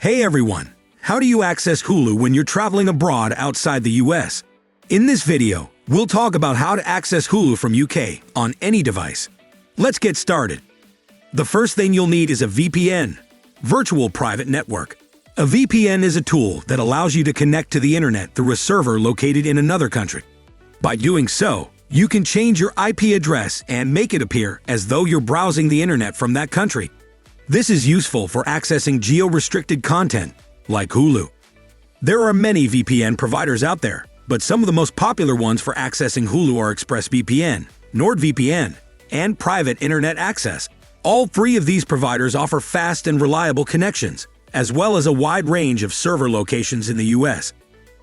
Hey everyone! How do you access Hulu when you're traveling abroad outside the US? In this video, we'll talk about how to access Hulu from UK on any device. Let's get started. The first thing you'll need is a VPN, Virtual Private Network. A VPN is a tool that allows you to connect to the internet through a server located in another country. By doing so, you can change your IP address and make it appear as though you're browsing the internet from that country. This is useful for accessing geo-restricted content, like Hulu. There are many VPN providers out there, but some of the most popular ones for accessing Hulu are ExpressVPN, NordVPN, and Private Internet Access. All three of these providers offer fast and reliable connections, as well as a wide range of server locations in the US.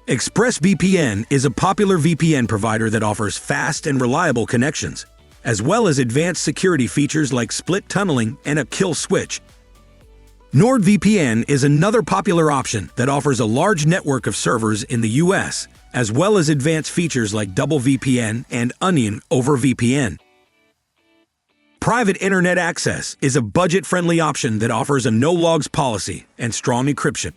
ExpressVPN is a popular VPN provider that offers fast and reliable connections, as well as advanced security features like split tunneling and a kill switch. NordVPN is another popular option that offers a large network of servers in the US, as well as advanced features like double VPN and onion over VPN. Private Internet Access is a budget-friendly option that offers a no-logs policy and strong encryption.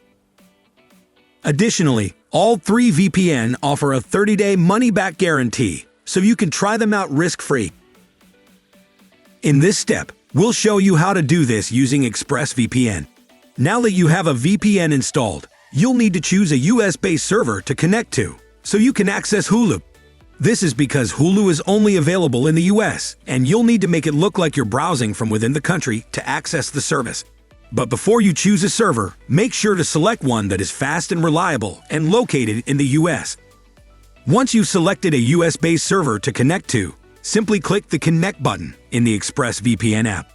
Additionally, all three VPN offer a 30-day money-back guarantee, so you can try them out risk-free. In this step, we'll show you how to do this using ExpressVPN. Now that you have a VPN installed, you'll need to choose a US-based server to connect to, so you can access Hulu. This is because Hulu is only available in the US, and you'll need to make it look like you're browsing from within the country to access the service. But before you choose a server, make sure to select one that is fast and reliable and located in the US. Once you've selected a US-based server to connect to, simply click the Connect button in the ExpressVPN app.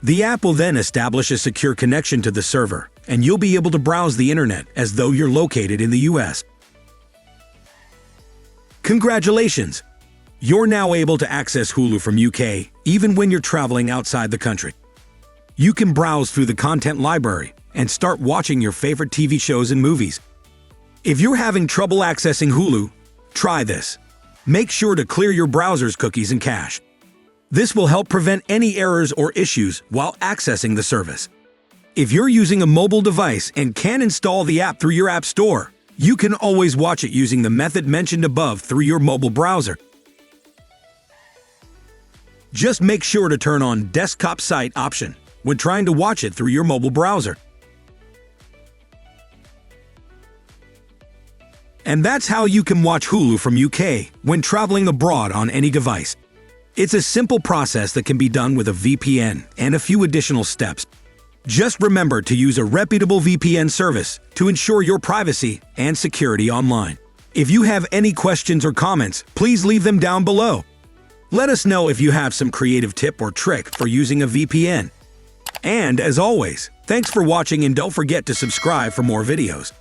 The app will then establish a secure connection to the server, and you'll be able to browse the internet as though you're located in the US. Congratulations! You're now able to access Hulu from UK even when you're traveling outside the country. You can browse through the content library and start watching your favorite TV shows and movies. If you're having trouble accessing Hulu, try this. Make sure to clear your browser's cookies and cache. This will help prevent any errors or issues while accessing the service. If you're using a mobile device and can't install the app through your app store, you can always watch it using the method mentioned above through your mobile browser. Just make sure to turn on Desktop Site option when trying to watch it through your mobile browser. And that's how you can watch Hulu from UK when traveling abroad on any device. It's a simple process that can be done with a VPN and a few additional steps. Just remember to use a reputable VPN service to ensure your privacy and security online. If you have any questions or comments, please leave them down below. Let us know if you have some creative tip or trick for using a VPN. And as always, thanks for watching and don't forget to subscribe for more videos.